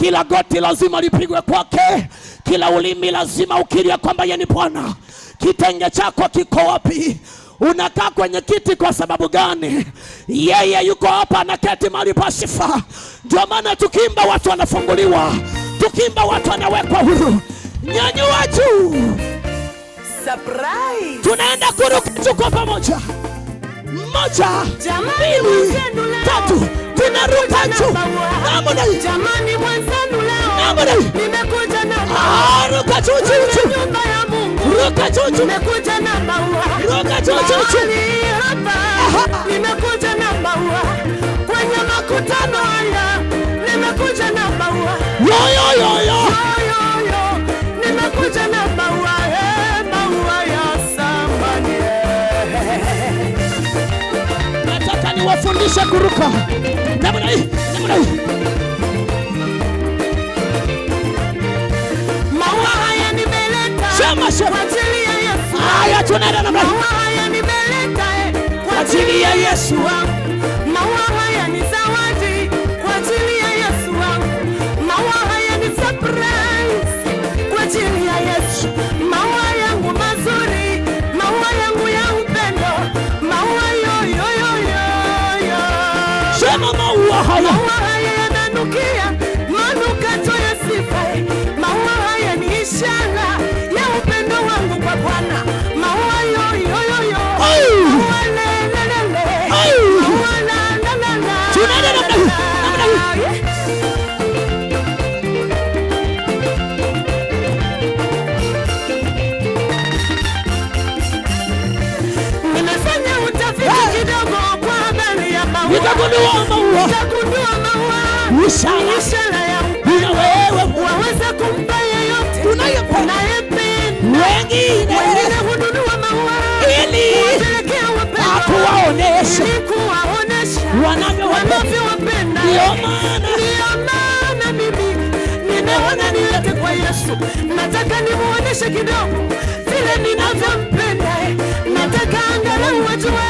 Kila goti lazima lipigwe kwake. Kila ulimi lazima ukiria kwamba yeye ni Bwana. Kitenge chako kiko wapi? Unakaa kwenye kiti kwa sababu gani? Yeye yuko hapa, anaketi mahali pa sifa. Ndio maana tukimba watu wanafunguliwa, tukimba watu wanawekwa huru. Nyanyua juu. Surprise. Tunaenda kuruka tuko pamoja. 1, 2, 3. Tunaruka juu. Namna hii. Jamani mwenzenu leo. Namna hii. Nimekuja na ruka juu juu. nyumba ya Mungu. Ruka juu juu. Nimekuja na maua. Ruka juu juu. Hapa. Nimekuja na maua. Kwenye makutano haya. Nimekuja na maua. Yo. Nimekuja na maua. Maua ya samani. Nataka niwafundishe kuruka. Namna hii. Maua haya nimeleta kwa ajili ya Yesu. Haya tunaenda namna hii. Maua haya nimeleta kwa ajili ya Yesu. Maua haya ni zawadi kwa ajili ya Yesu. Maua haya ni surprise kwa ajili ya Yesu. Maua yangu mazuri, maua yangu ya upendo, maua yo. Sema maua haya. Maua haya yananukia manukato ya sifa. Maua haya ni ishara ya upendo wangu kwa Bwana. Maua yo. Maua lelelele. Maua la. Tunaenda namna hii. Nimefanya utafiti kidogo kwa habari ya maua. Nikagundua maua. Ishara ya upendo. Waweza kumpa yeyote unayependa. Wengine hununua maua ili kuwaonesha wanavyowapenda. Ndio maana mimi nimeona nilete kwa Yesu. Nataka nimuoneshe kidogo vile ninavyompenda. Nataka angalau wajue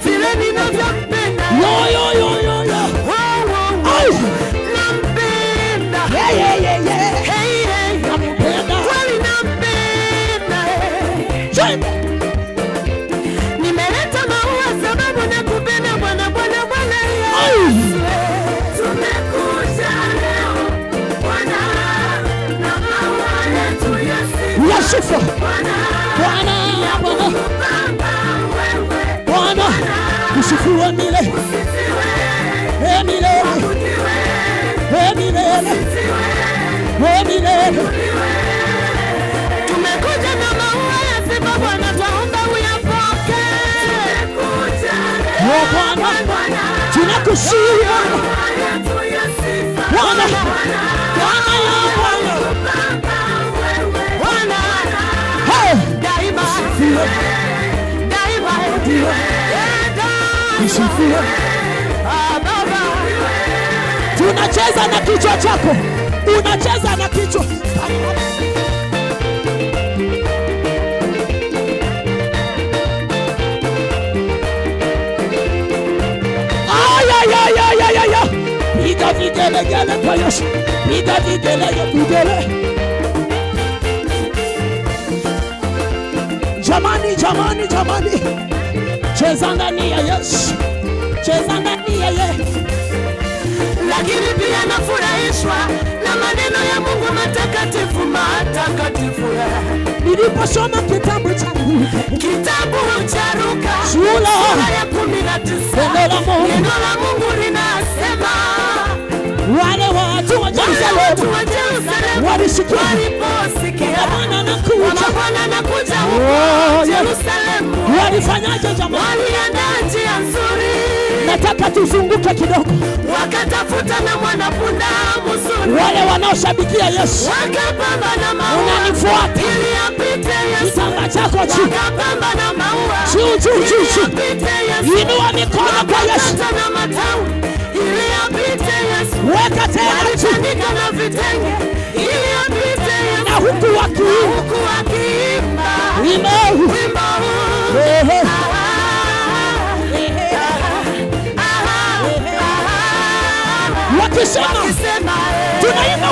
vile ninavyompenda. Yo. Nampenda. Nampenda. Kweli nampenda. Nimeleta maua sababu nakupenda Bwana. Tumekuja leo Bwana na maua yetu ya sifa. Bwana usifiwe milele. Tumekuja na maua ya sifa Bwana, twaomba uyapokee. Bwana tunakusihi Bwana. Tunacheza na kichwa chako. Unacheza na kichwa. Piga vigelegele kwa Yesu. Piga vigelegele. Jamani. Cheza ndani ya Yesu. Lakini pia nafurahishwa na maneno ya Mungu matakatifu. Niliposoma kitabu cha Luka sura ya 19, neno la Mungu linasema wale watu wa Yerusalemu waliposikia Bwana anakuja huko Yerusalemu, walifanyaje jamani? Waliandaa njia nzuri. Nataka tuzunguke kidogo. Wakatafuta na mwanapunda mzuri. Wale wanaoshabikia Yesu wakapamba maua. Unanifuata ili apite Yesu. Kitanga chako juu. Wakapamba maua. Juu. Inua mikono kwa Yesu. Na matawi ili apite Yesu. Weka tena juu. Na vitenge ili apite Yesu. Na huku wakiimba. Wimbo. Wakisema tunaimba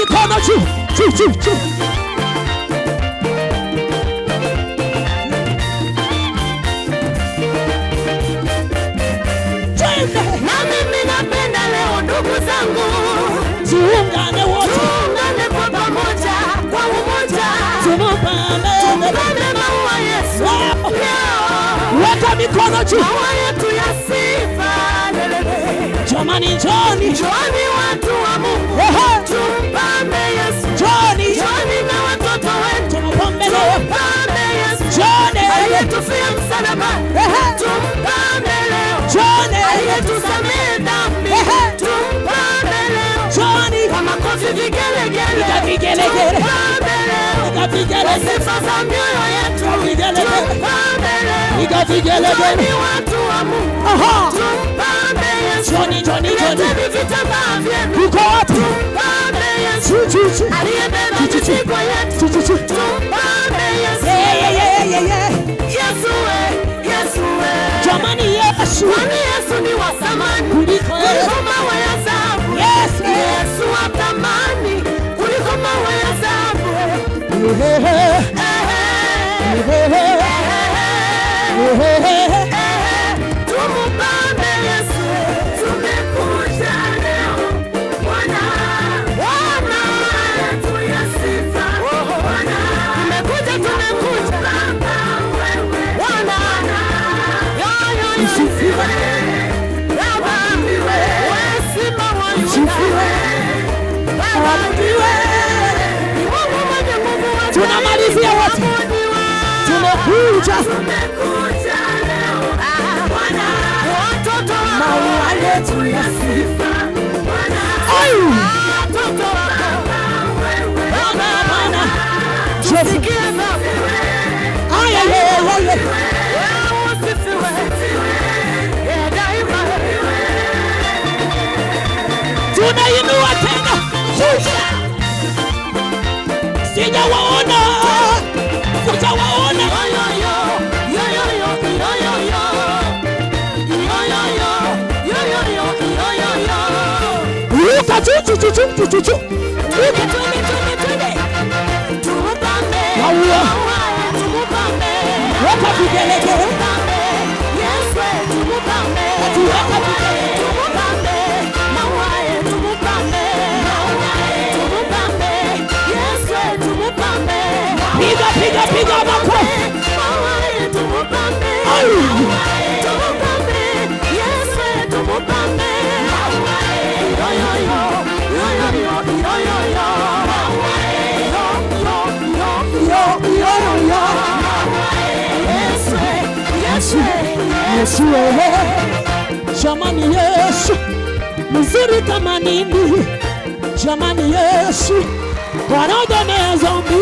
mikono juu juu juu juu. Na mimi napenda leo ndugu zangu, tuungane wote, tuungane kwa pamoja, kwa umoja, tumupande maua Yesu leo. Weka mikono juu, maua yetu ya sifa. jamani, njoni njoni watu wa Mungu, tumpande Yesu. Njoni na watoto wetu, tumpande Yesu. Njoni aliyetufia msalabani, tumpande leo. Njoni aliyetusamehe dhambi, tumpande leo. Njoni kwa makofi, vigelegele, tumpande leo. Kwa sifa za mioyo yetu, tumpande leo. Njoni watu wa Mungu, tumpande Yesu. Leteni vitambaa vyenu, tumpande Yesu. Aliyebeba mizigo yetu, tumpande Yesu. Yesu we, Yesu we. jamani, Yesu, kwani Yesu ni wa thamani kuliko mawe ya dhahabu. Yesu wa thamani kuliko mawe ya dhahabu. Tumupande Yesu, tumekuja leo Bwana, Bwana yetu ya sifa. Bwana, tumekuja Bwana, usifiwe Baba, wewe Simba wa Yuda, Baba ndiwe Mungu mwenye nguvu. tunamalizia wote, tumekuja leo Bwana, watoto maua yetu ya sifa. Bwana, watoto wako Bwana, tusikie tunainua tena, sijawaona, sijawaona. Ruka juu juu juu juu juu. Weka vigelegele. Piga piga piga makofi. Yesu wewe, jamani, Yesu mzuri kama nini, jamani, Yesu wanaogamea dhambi.